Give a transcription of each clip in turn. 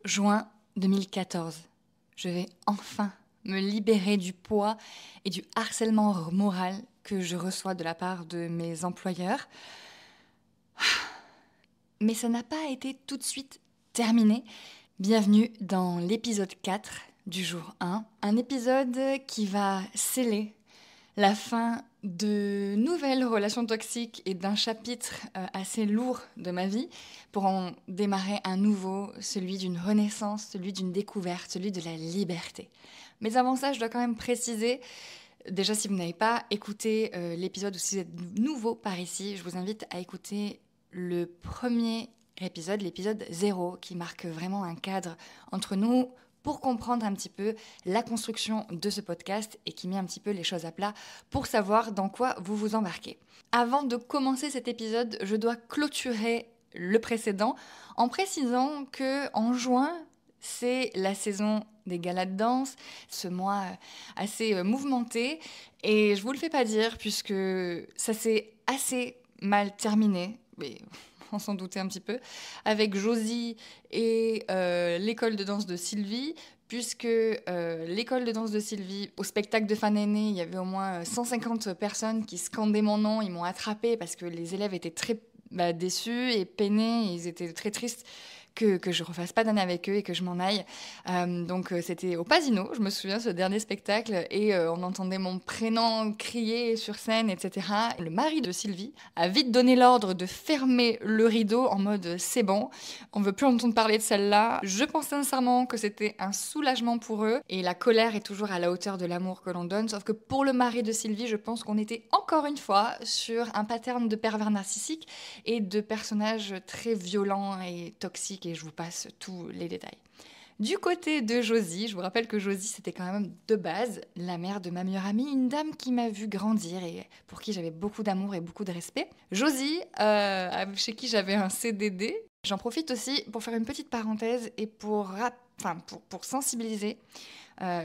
Juin 2014. Je vais enfin me libérer du poids et du harcèlement moral que je reçois de la part de mes employeurs. Mais ça n'a pas été tout de suite terminé. Bienvenue dans l'épisode 4 du jour 1. Un épisode qui va sceller la fin de nouvelles relations toxiques et d'un chapitre assez lourd de ma vie pour en démarrer un nouveau, celui d'une renaissance, celui d'une découverte, celui de la liberté. Mais avant ça, je dois quand même préciser, déjà si vous n'avez pas écouté l'épisode ou si vous êtes nouveau par ici, je vous invite à écouter le premier épisode, l'épisode 0, qui marque vraiment un cadre entre nous pour comprendre un petit peu la construction de ce podcast et qui met un petit peu les choses à plat pour savoir dans quoi vous vous embarquez. Avant de commencer cet épisode, je dois clôturer le précédent en précisant que en juin, c'est la saison des galas de danse, ce mois assez mouvementé, et je vous le fais pas dire puisque ça s'est assez mal terminé, mais on s'en doutait un petit peu, avec Josie et l'école de danse de Sylvie, puisque l'école de danse de Sylvie, au spectacle de fin d'année, il y avait au moins 150 personnes qui scandaient mon nom, ils m'ont attrapée parce que les élèves étaient très déçus et peinés, et ils étaient très tristes que je refasse pas d'année avec eux et que je m'en aille. Donc c'était au Pasino, je me souviens, ce dernier spectacle, et on entendait mon prénom crier sur scène, etc. Le mari de Sylvie a vite donné l'ordre de fermer le rideau en mode c'est bon, on veut plus entendre parler de celle-là. Je pense sincèrement que c'était un soulagement pour eux, et la colère est toujours à la hauteur de l'amour que l'on donne, sauf que pour le mari de Sylvie, je pense qu'on était encore une fois sur un pattern de pervers narcissique et de personnages très violents et toxiques, et je vous passe tous les détails. Du côté de Josie, je vous rappelle que Josie, c'était quand même de base la mère de ma meilleure amie, une dame qui m'a vue grandir et pour qui j'avais beaucoup d'amour et beaucoup de respect. Josie, chez qui j'avais un CDD. J'en profite aussi pour faire une petite parenthèse et pour sensibiliser.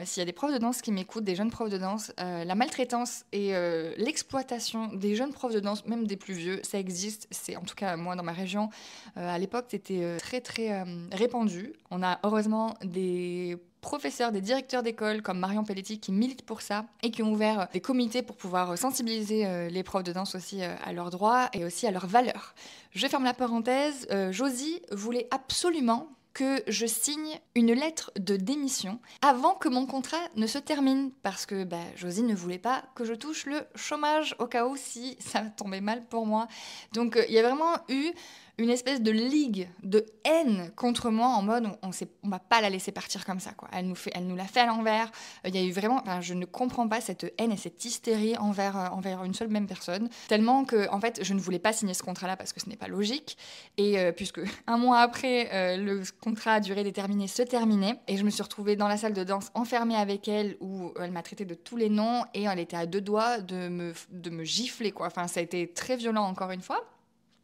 S'il y a des profs de danse qui m'écoutent, des jeunes profs de danse, la maltraitance et l'exploitation des jeunes profs de danse, même des plus vieux, ça existe. C'est en tout cas moi dans ma région, à l'époque, c'était très très répandu. On a heureusement des professeurs, des directeurs d'école comme Marion Pelletti qui militent pour ça et qui ont ouvert des comités pour pouvoir sensibiliser les profs de danse aussi à leurs droits et aussi à leurs valeurs. Je ferme la parenthèse. Josie voulait absolument que je signe une lettre de démission avant que mon contrat ne se termine, parce que Josie ne voulait pas que je touche le chômage au cas où si ça tombait mal pour moi. Donc il y a vraiment eu une espèce de ligue de haine contre moi en mode on va pas la laisser partir comme ça, quoi. Elle nous l'a fait à l'envers. Il y a eu vraiment, je ne comprends pas cette haine et cette hystérie envers une seule même personne, tellement que en fait je ne voulais pas signer ce contrat-là parce que ce n'est pas logique, et puisque un mois après le contrat à durée déterminée se terminait, et je me suis retrouvée dans la salle de danse enfermée avec elle où elle m'a traité de tous les noms et elle était à deux doigts de me gifler, quoi. Enfin, ça a été très violent encore une fois.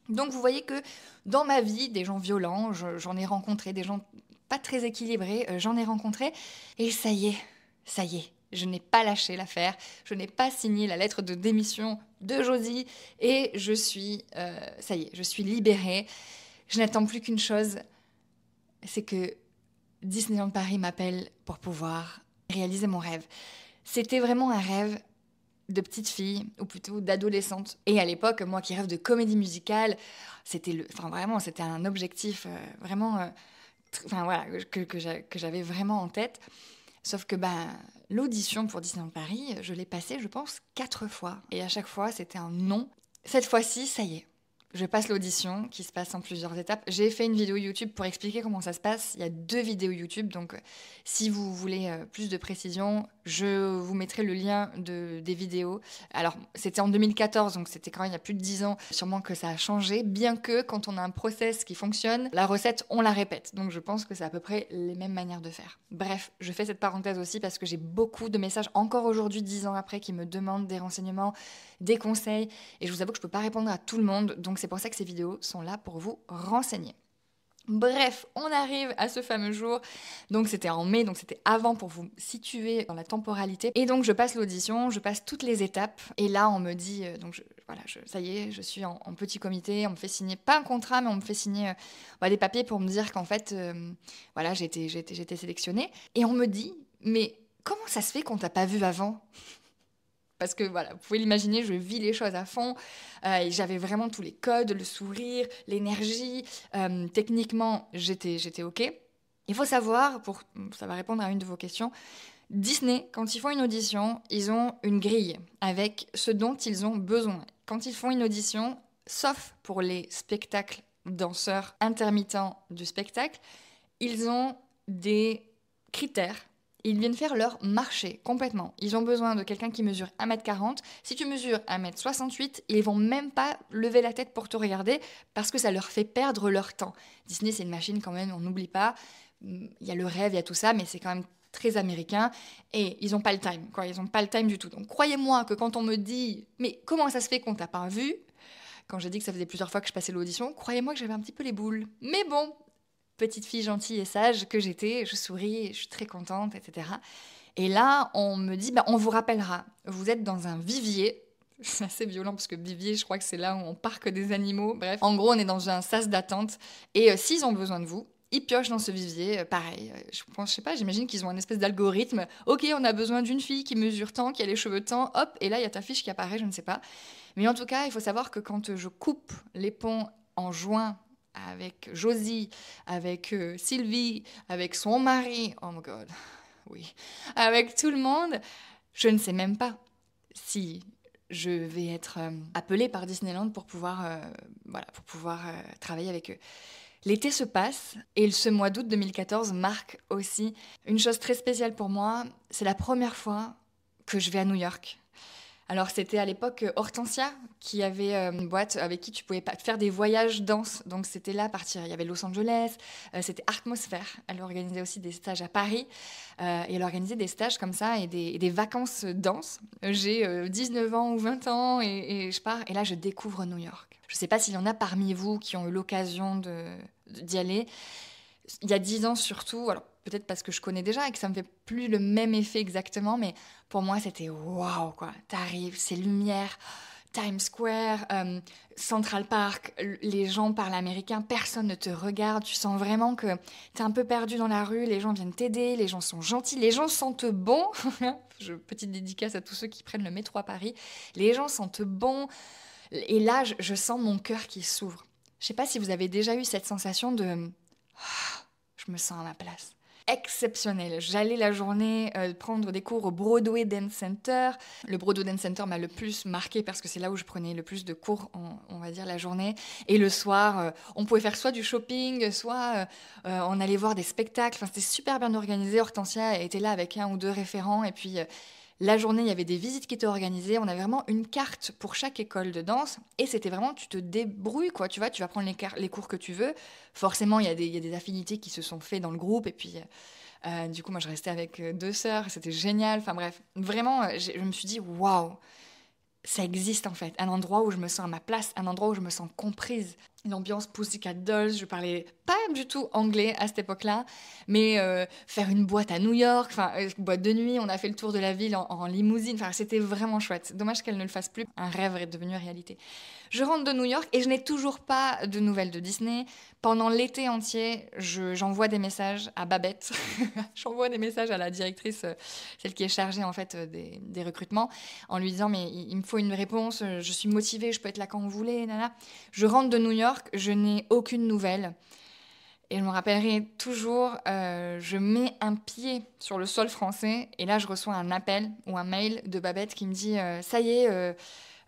Donc vous voyez que dans ma vie, des gens violents, j'en ai rencontré, des gens pas très équilibrés, j'en ai rencontré, et ça y est, je n'ai pas lâché l'affaire, je n'ai pas signé la lettre de démission de Josie, et je suis libérée. Je n'attends plus qu'une chose, c'est que Disneyland Paris m'appelle pour pouvoir réaliser mon rêve. C'était vraiment un rêve de petite fille, ou plutôt d'adolescente. Et à l'époque, moi qui rêve de comédie musicale, c'était un objectif que j'avais vraiment en tête. Sauf que l'audition pour Disneyland Paris, je l'ai passée, je pense, 4 fois. Et à chaque fois, c'était un non. Cette fois-ci, ça y est. Je passe l'audition qui se passe en plusieurs étapes. J'ai fait une vidéo YouTube pour expliquer comment ça se passe. Il y a 2 vidéos YouTube, donc si vous voulez plus de précision, je vous mettrai le lien des vidéos. Alors, c'était en 2014, donc c'était quand même il y a plus de 10 ans. Sûrement que ça a changé, bien que quand on a un process qui fonctionne, la recette, on la répète. Donc je pense que c'est à peu près les mêmes manières de faire. Bref, je fais cette parenthèse aussi parce que j'ai beaucoup de messages, encore aujourd'hui, 10 ans après, qui me demandent des renseignements, des conseils, et je vous avoue que je peux pas répondre à tout le monde, donc c'est pour ça que ces vidéos sont là pour vous renseigner. Bref, on arrive à ce fameux jour. Donc c'était en mai, donc c'était avant pour vous situer dans la temporalité. Et donc je passe l'audition, je passe toutes les étapes. Et là on me dit, voilà, ça y est, je suis en petit comité, on me fait signer, pas un contrat, mais on me fait signer des papiers pour me dire qu'en fait, voilà, j'ai été sélectionnée. Et on me dit, mais comment ça se fait qu'on t'a pas vu avant ? Parce que voilà, vous pouvez l'imaginer, je vis les choses à fond. Et j'avais vraiment tous les codes, le sourire, l'énergie. Techniquement, j'étais OK. Il faut savoir, ça va répondre à une de vos questions, Disney, quand ils font une audition, ils ont une grille avec ce dont ils ont besoin. Quand ils font une audition, sauf pour les spectacles danseurs intermittents du spectacle, ils ont des critères. Ils viennent faire leur marché complètement. Ils ont besoin de quelqu'un qui mesure 1m40. Si tu mesures 1m68, ils vont même pas lever la tête pour te regarder parce que ça leur fait perdre leur temps. Disney, c'est une machine quand même, on n'oublie pas. Il y a le rêve, il y a tout ça, mais c'est quand même très américain. Et ils n'ont pas le time, quoi. Ils n'ont pas le time du tout. Donc croyez-moi que quand on me dit « Mais comment ça se fait qu'on t'a pas vu ?» Quand j'ai dit que ça faisait plusieurs fois que je passais l'audition, croyez-moi que j'avais un petit peu les boules. Mais bon, petite fille gentille et sage que j'étais, je souris, je suis très contente, etc. Et là, on me dit, on vous rappellera, vous êtes dans un vivier. C'est assez violent parce que vivier, je crois que c'est là où on parque des animaux. Bref, en gros, on est dans un sas d'attente. Et s'ils ont besoin de vous, ils piochent dans ce vivier. Pareil, je sais pas, j'imagine qu'ils ont un espèce d'algorithme. Ok, on a besoin d'une fille qui mesure tant, qui a les cheveux tant, hop, et là, il y a ta fiche qui apparaît, je ne sais pas. Mais en tout cas, il faut savoir que quand je coupe les ponts en juin avec Josie, avec Sylvie, avec son mari, oh my god, oui, avec tout le monde, je ne sais même pas si je vais être appelée par Disneyland pour pouvoir, travailler avec eux. L'été se passe et ce mois d'août 2014 marque aussi une chose très spéciale pour moi. C'est la première fois que je vais à New York. Alors c'était à l'époque Hortensia qui avait une boîte avec qui tu pouvais faire des voyages danse. Donc c'était là à partir. Il y avait Los Angeles, c'était Artmosphère. Elle organisait aussi des stages à Paris et elle organisait des stages comme ça et des vacances danse. J'ai 19 ans ou 20 ans et je pars et là je découvre New York. Je ne sais pas s'il y en a parmi vous qui ont eu l'occasion d'y aller. Il y a 10 ans surtout, alors peut-être parce que je connais déjà et que ça me fait plus le même effet exactement, mais pour moi c'était waouh quoi. T'arrives, ces lumières, Times Square, Central Park, les gens parlent américain, personne ne te regarde, tu sens vraiment que t'es un peu perdu dans la rue, les gens viennent t'aider, les gens sont gentils, les gens sentent bon. Petite dédicace à tous ceux qui prennent le métro à Paris. Les gens sentent bon. Et là, je sens mon cœur qui s'ouvre. Je sais pas si vous avez déjà eu cette sensation de je me sens à ma place. Exceptionnel. J'allais la journée prendre des cours au Broadway Dance Center. Le Broadway Dance Center m'a le plus marqué parce que c'est là où je prenais le plus de cours, on va dire, la journée. Et le soir, on pouvait faire soit du shopping, soit on allait voir des spectacles. Enfin, c'était super bien organisé. Hortensia était là avec 1 ou 2 référents. Et puis, la journée, il y avait des visites qui étaient organisées. On avait vraiment une carte pour chaque école de danse. Et c'était vraiment, tu te débrouilles, quoi. Tu vois, tu vas prendre les cours que tu veux. Forcément, il y a des affinités qui se sont faites dans le groupe. Et puis, du coup, moi, je restais avec 2 sœurs. C'était génial. Enfin bref, vraiment, je me suis dit, waouh, ça existe en fait. Un endroit où je me sens à ma place, un endroit où je me sens comprise. L'ambiance Pussycat Dolls, je parlais pas du tout anglais à cette époque-là, mais faire une boîte à New York, boîte de nuit, on a fait le tour de la ville en limousine, c'était vraiment chouette. Dommage qu'elle ne le fasse plus, un rêve est devenu réalité. Je rentre de New York et je n'ai toujours pas de nouvelles de Disney. Pendant l'été entier, j'envoie des messages à Babette, j'envoie des messages à la directrice, celle qui est chargée en fait des recrutements, en lui disant mais il me faut une réponse, je suis motivée, je peux être là quand vous voulez, nana. Je rentre de New York, je n'ai aucune nouvelle. Et je me rappellerai toujours, je mets un pied sur le sol français et là je reçois un appel ou un mail de Babette qui me dit ça y est,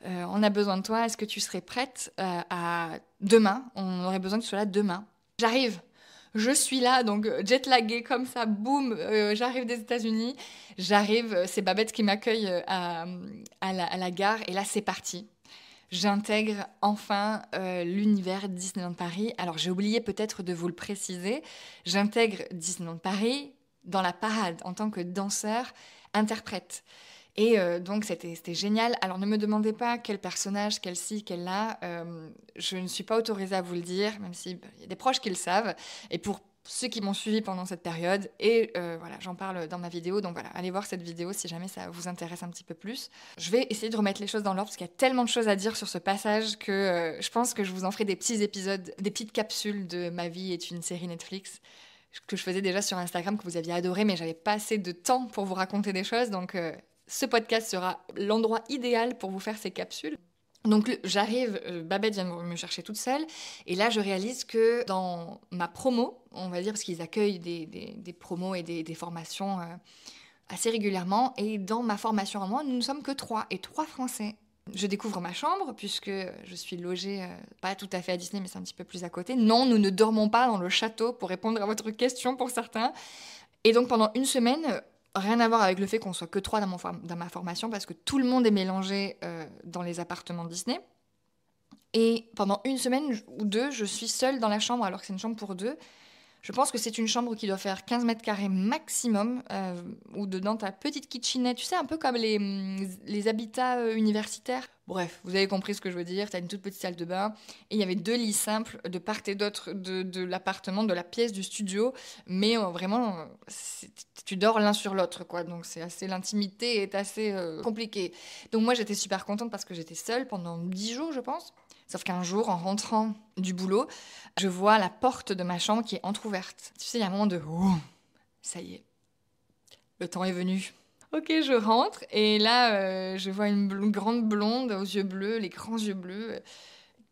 on a besoin de toi, est-ce que tu serais prête à demain? On aurait besoin que tu sois là demain. J'arrive, je suis là, donc jet-laguée comme ça, boum, j'arrive des États-Unis, j'arrive, c'est Babette qui m'accueille à la gare et là c'est parti. J'intègre enfin l'univers Disneyland Paris. Alors j'ai oublié peut-être de vous le préciser, j'intègre Disneyland Paris dans la parade en tant que danseur interprète. Et donc c'était génial. Alors ne me demandez pas quel personnage, quel ci, quel là. Je ne suis pas autorisée à vous le dire, même s'il y a des proches qui le savent. Et pour ceux qui m'ont suivi pendant cette période. Et voilà, j'en parle dans ma vidéo. Donc voilà, allez voir cette vidéo si jamais ça vous intéresse un petit peu plus. Je vais essayer de remettre les choses dans l'ordre parce qu'il y a tellement de choses à dire sur ce passage que je pense que je vous en ferai des petits épisodes, des petites capsules de Ma vie est une série Netflix que je faisais déjà sur Instagram, que vous aviez adoré, mais j'avais pas assez de temps pour vous raconter des choses. Donc ce podcast sera l'endroit idéal pour vous faire ces capsules. Donc j'arrive, Babette vient me chercher toute seule, et là je réalise que dans ma promo, on va dire, parce qu'ils accueillent des promos et des formations assez régulièrement, et dans ma formation à moi, nous ne sommes que 3, et 3 Français. Je découvre ma chambre, puisque je suis logée, pas tout à fait à Disney, mais c'est un petit peu plus à côté. Non, nous ne dormons pas dans le château, pour répondre à votre question pour certains. Et donc pendant une semaine, rien à voir avec le fait qu'on soit que 3 dans ma formation, parce que tout le monde est mélangé dans les appartements Disney. Et pendant une semaine ou 2, je suis seule dans la chambre, alors que c'est une chambre pour 2. Je pense que c'est une chambre qui doit faire 15 mètres carrés maximum, où dedans ta petite kitchenette, tu sais, un peu comme les habitats universitaires. Bref, vous avez compris ce que je veux dire, t'as une toute petite salle de bain, et il y avait 2 lits simples de part et d'autre de l'appartement, de la pièce, du studio, mais vraiment, tu dors l'un sur l'autre, quoi, donc l'intimité est assez compliquée. Donc moi j'étais super contente parce que j'étais seule pendant 10 jours, je pense. Sauf qu'un jour, en rentrant du boulot, je vois la porte de ma chambre qui est entrouverte. Tu sais, il y a un moment de oh, ça y est, le temps est venu. Ok, je rentre et là, je vois une grande blonde aux yeux bleus, les grands yeux bleus,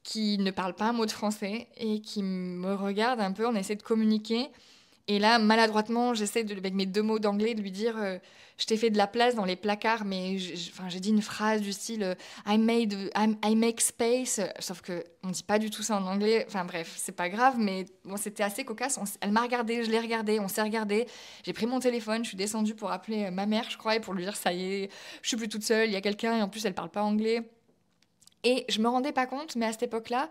qui ne parle pas un mot de français et qui me regarde un peu. On essaie de communiquer. Et là, maladroitement, j'essaie avec mes 2 mots d'anglais de lui dire je t'ai fait de la place dans les placards, mais j'ai dit une phrase du style I make space, sauf que on dit pas du tout ça en anglais. Enfin bref, c'est pas grave, mais bon, c'était assez cocasse. Elle m'a regardé, je l'ai regardé, on s'est regardé. J'ai pris mon téléphone, je suis descendue pour appeler ma mère, je crois, et pour lui dire ça y est, je suis plus toute seule, il y a quelqu'un, et en plus elle parle pas anglais. Et je me rendais pas compte, mais à cette époque-là,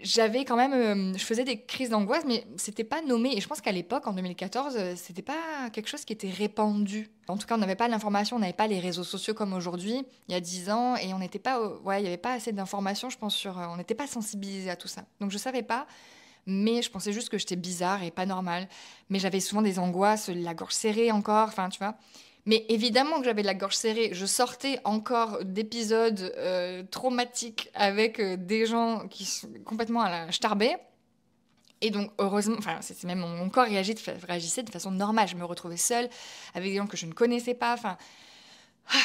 j'avais quand même, je faisais des crises d'angoisse, mais c'était pas nommé. Et je pense qu'à l'époque, en 2014, c'était pas quelque chose qui était répandu. En tout cas, on n'avait pas l'information, on n'avait pas les réseaux sociaux comme aujourd'hui, il y a 10 ans, et on n'était pas, ouais, il y avait pas assez d'informations, je pense, on n'était pas sensibilisé à tout ça. Donc je savais pas, mais je pensais juste que j'étais bizarre et pas normale. Mais j'avais souvent des angoisses, la gorge serrée encore, enfin, tu vois. Mais évidemment que j'avais de la gorge serrée. Je sortais encore d'épisodes traumatiques avec des gens qui sont complètement à la starbée. Et donc, heureusement, enfin, c'est même mon corps réagissait de façon normale. Je me retrouvais seule avec des gens que je ne connaissais pas. Enfin,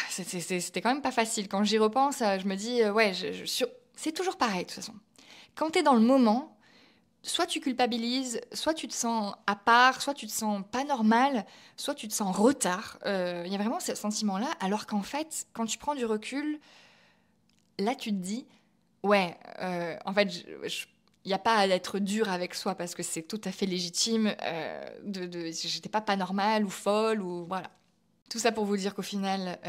c'était quand même pas facile. Quand j'y repense, je me dis, ouais, c'est toujours pareil, de toute façon. Quand t'es dans le moment, soit tu culpabilises, soit tu te sens à part, soit tu te sens pas normal, soit tu te sens en retard. Il y a vraiment ce sentiment-là, alors qu'en fait, quand tu prends du recul, là tu te dis, ouais, en fait, il n'y a pas à être dur avec soi parce que c'est tout à fait légitime. J'étais pas normale ou folle ou voilà. Tout ça pour vous dire qu'au final,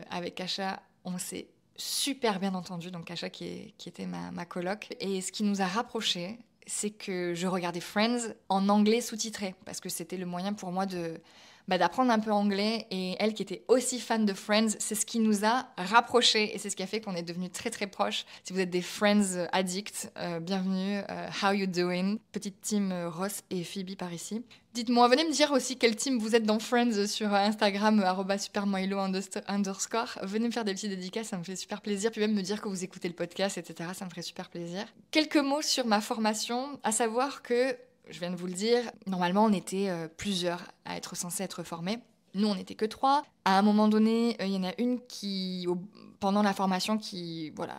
avec Kacha, on s'est super bien entendu. Donc Kacha qui était ma coloc. Et ce qui nous a rapprochés, c'est que je regardais Friends en anglais sous-titré, parce que c'était le moyen pour moi d'apprendre un peu anglais. Et elle qui était aussi fan de Friends, c'est ce qui nous a rapprochés et c'est ce qui a fait qu'on est devenus très très proches. Si vous êtes des Friends addicts, bienvenue, how you doing? Petite team Ross et Phoebe par ici. Dites-moi, venez me dire aussi quel team vous êtes dans Friends sur Instagram, @supermoilo_. Venez me faire des petites dédicaces, ça me fait super plaisir. Puis même me dire que vous écoutez le podcast, etc. Ça me ferait super plaisir. Quelques mots sur ma formation, à savoir que, je viens de vous le dire, normalement on était plusieurs à être censés être formés. Nous, on n'était que 3. À un moment donné, il y en a une qui, pendant la formation, voilà,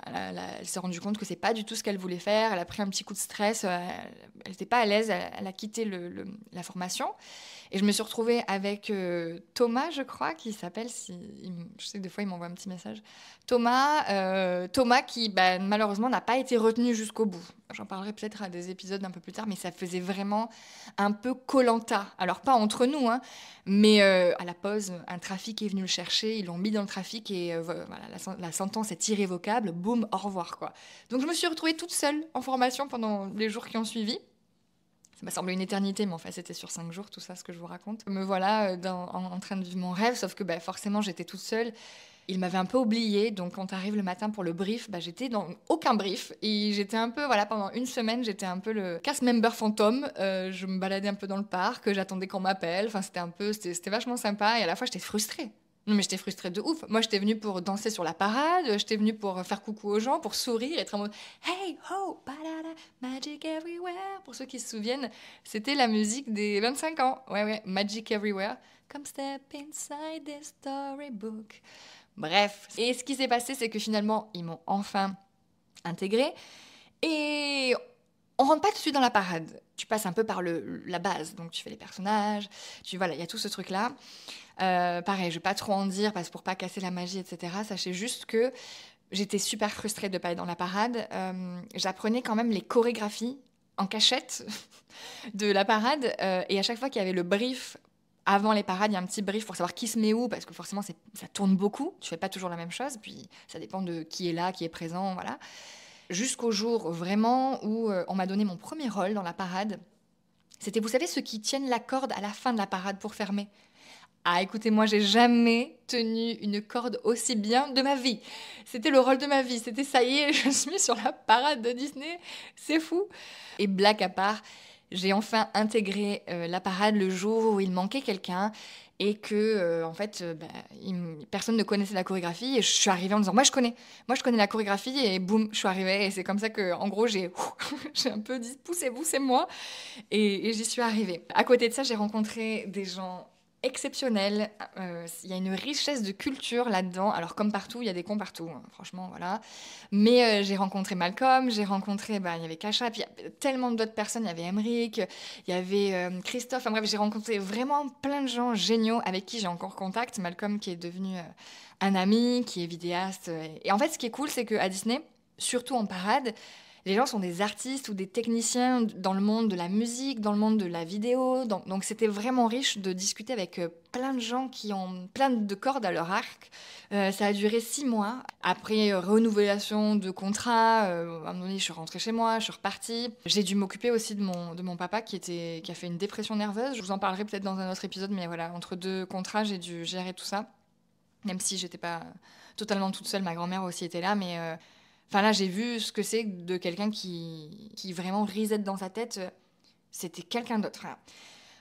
elle s'est rendue compte que c'est pas du tout ce qu'elle voulait faire. Elle a pris un petit coup de stress. Elle n'était pas à l'aise. Elle a quitté la formation. Et je me suis retrouvée avec Thomas, je crois, qui s'appelle, je sais que des fois il m'envoie un petit message. Thomas qui malheureusement n'a pas été retenu jusqu'au bout. J'en parlerai peut-être à des épisodes un peu plus tard, mais ça faisait vraiment un peu Koh-Lanta. Alors pas entre nous, hein, mais à la pause, un trafic est venu le chercher, ils l'ont mis dans le trafic et voilà, la sentence est irrévocable, boum, au revoir quoi. Donc je me suis retrouvée toute seule en formation pendant les jours qui ont suivi. Ça m'a semblé une éternité, mais enfin c'était sur 5 jours, tout ça, ce que je vous raconte. Me voilà en train de vivre mon rêve, sauf que forcément j'étais toute seule. il m'avait un peu oublié. Donc quand t'arrives le matin pour le brief, j'étais dans aucun brief. Et j'étais un peu, pendant une semaine, j'étais un peu le cast member fantôme. Je me baladais un peu dans le parc, j'attendais qu'on m'appelle. Enfin, c'était vachement sympa. Et à la fois, j'étais frustrée. Non, mais j'étais frustrée de ouf. Moi, j'étais venue pour danser sur la parade, j'étais venue pour faire coucou aux gens, pour sourire, être en mode Hey ho, badada, magic everywhere. Pour ceux qui se souviennent, c'était la musique des 25 ans. Ouais, Magic Everywhere. Come step inside the storybook. Bref. Et ce qui s'est passé, c'est que finalement, ils m'ont enfin intégrée. Et on rentre pas tout de suite dans la parade. Tu passes un peu par la base. Donc, tu fais les personnages. Il y a tout ce truc-là. Pareil, je vais pas trop en dire parce que pour pas casser la magie, etc. Sachez juste que j'étais super frustrée de pas être dans la parade. J'apprenais quand même les chorégraphies en cachette de la parade. Et à chaque fois qu'il y avait le brief avant les parades, il y a un petit brief pour savoir qui se met où, parce que forcément, ça tourne beaucoup. Tu fais pas toujours la même chose. Puis ça dépend de qui est là, qui est présent, voilà. Jusqu'au jour vraiment où on m'a donné mon premier rôle dans la parade. C'était, vous savez, ceux qui tiennent la corde à la fin de la parade pour fermer. Ah, écoutez, moi, j'ai jamais tenu une corde aussi bien de ma vie. C'était le rôle de ma vie. C'était ça y est, je suis sur la parade de Disney. C'est fou. Et blague à part, j'ai enfin intégré la parade le jour où il manquait quelqu'un et que, personne ne connaissait la chorégraphie. Et je suis arrivée en disant, moi, je connais la chorégraphie. Et boum, je suis arrivée. Et c'est comme ça que, en gros, j'ai un peu dit, poussez-vous, c'est moi. Et j'y suis arrivée. À côté de ça, j'ai rencontré des gens exceptionnel. Il y a une richesse de culture là-dedans. Alors, comme partout, il y a des cons partout, hein, franchement, voilà. Mais j'ai rencontré Malcolm, il y avait Kasha, puis il y a tellement d'autres personnes. Il y avait Emric, il y avait Christophe. Enfin bref, j'ai rencontré vraiment plein de gens géniaux avec qui j'ai encore contact. Malcolm qui est devenu un ami, qui est vidéaste. Et en fait, ce qui est cool, c'est qu'à Disney, surtout en parade, les gens sont des artistes ou des techniciens dans le monde de la musique, dans le monde de la vidéo. Donc c'était vraiment riche de discuter avec plein de gens qui ont plein de cordes à leur arc. Ça a duré 6 mois. Après renouvelation de contrat, à un moment donné, je suis rentrée chez moi, je suis repartie. J'ai dû m'occuper aussi de mon papa qui a fait une dépression nerveuse. Je vous en parlerai peut-être dans un autre épisode, mais voilà, entre 2 contrats, j'ai dû gérer tout ça. Même si j'étais pas totalement toute seule, ma grand-mère aussi était là, mais... là, j'ai vu ce que c'est de quelqu'un qui vraiment reset dans sa tête. C'était quelqu'un d'autre. Voilà.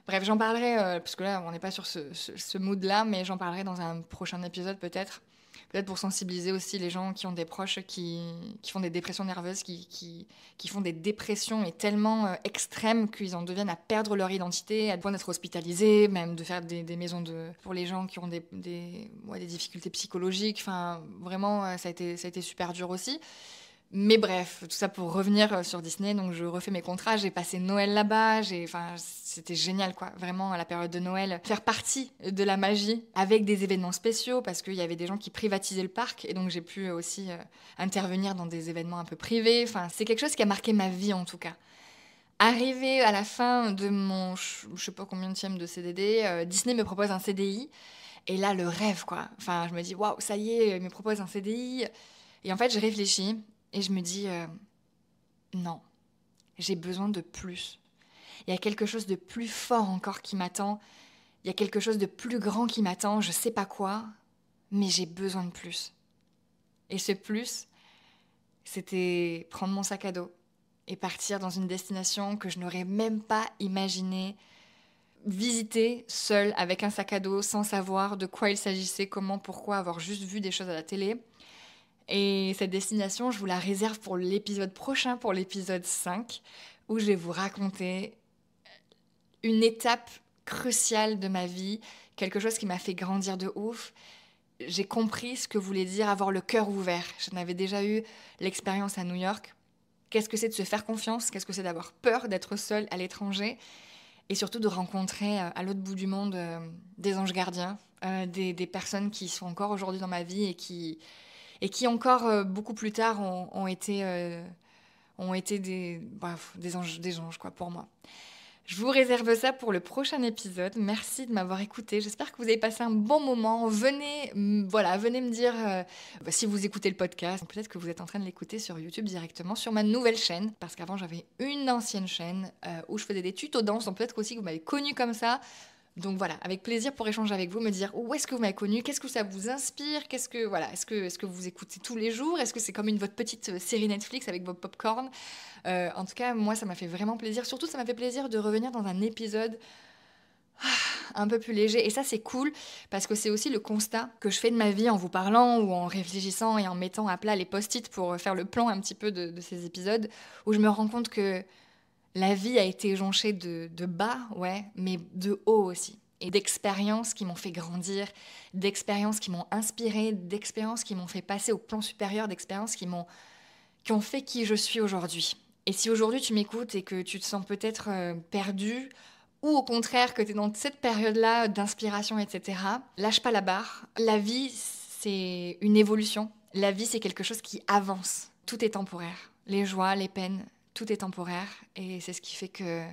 Bref, j'en parlerai, parce que là, on n'est pas sur ce mood-là, mais j'en parlerai dans un prochain épisode peut-être. Peut-être pour sensibiliser aussi les gens qui ont des proches qui font des dépressions nerveuses, qui font des dépressions et tellement extrêmes qu'ils en deviennent à perdre leur identité, à point d'être hospitalisés, même de faire des maisons pour les gens qui ont des difficultés psychologiques. Enfin, vraiment, ça a été super dur aussi. Mais bref, tout ça pour revenir sur Disney. Donc je refais mes contrats, j'ai passé Noël là-bas, c'était génial quoi, vraiment à la période de Noël, faire partie de la magie avec des événements spéciaux parce qu'il y avait des gens qui privatisaient le parc et donc j'ai pu aussi intervenir dans des événements un peu privés. Enfin, c'est quelque chose qui a marqué ma vie en tout cas. Arrivé à la fin de mon, je sais pas combien de CDD, Disney me propose un CDI et là le rêve quoi. Enfin, je me dis waouh, ça y est, il me propose un CDI et en fait je réfléchis. Et je me dis, non, j'ai besoin de plus. Il y a quelque chose de plus fort encore qui m'attend. Il y a quelque chose de plus grand qui m'attend. Je sais pas quoi, mais j'ai besoin de plus. Et ce plus, c'était prendre mon sac à dos et partir dans une destination que je n'aurais même pas imaginé visiter seule avec un sac à dos sans savoir de quoi il s'agissait, comment, pourquoi, avoir juste vu des choses à la télé. Et cette destination, je vous la réserve pour l'épisode prochain, pour l'épisode 5, où je vais vous raconter une étape cruciale de ma vie, quelque chose qui m'a fait grandir de ouf. J'ai compris ce que voulait dire avoir le cœur ouvert. J'en avais déjà eu l'expérience à New York. Qu'est-ce que c'est de se faire confiance? Qu'est-ce que c'est d'avoir peur d'être seule à l'étranger? Et surtout de rencontrer à l'autre bout du monde des anges gardiens, des personnes qui sont encore aujourd'hui dans ma vie et qui encore beaucoup plus tard ont été des anges quoi, pour moi. Je vous réserve ça pour le prochain épisode. Merci de m'avoir écouté. J'espère que vous avez passé un bon moment. Venez me dire si vous écoutez le podcast. Peut-être que vous êtes en train de l'écouter sur YouTube directement, sur ma nouvelle chaîne. Parce qu'avant, j'avais une ancienne chaîne où je faisais des tutos danse. Donc peut-être aussi que vous m'avez connue comme ça. Donc voilà, avec plaisir pour échanger avec vous, me dire où est-ce que vous m'avez connu, qu'est-ce que ça vous inspire, est-ce que vous écoutez tous les jours, est-ce que c'est comme votre petite série Netflix avec vos popcorn. En tout cas, moi, ça m'a fait vraiment plaisir. Surtout, ça m'a fait plaisir de revenir dans un épisode un peu plus léger. Et ça, c'est cool parce que c'est aussi le constat que je fais de ma vie en vous parlant ou en réfléchissant et en mettant à plat les post-it pour faire le plan un petit peu de ces épisodes, où je me rends compte que la vie a été jonchée de bas, ouais, mais de haut aussi. Et d'expériences qui m'ont fait grandir, d'expériences qui m'ont inspiré, d'expériences qui m'ont fait passer au plan supérieur, d'expériences qui ont fait qui je suis aujourd'hui. Et si aujourd'hui tu m'écoutes et que tu te sens peut-être perdu, ou au contraire que tu es dans cette période-là d'inspiration, etc., lâche pas la barre. La vie, c'est une évolution. La vie, c'est quelque chose qui avance. Tout est temporaire. Les joies, les peines, tout est temporaire. Et c'est ce qui fait que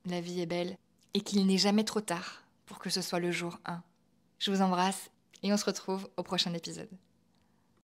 la vie est belle et qu'il n'est jamais trop tard pour que ce soit le jour 1. Je vous embrasse et on se retrouve au prochain épisode.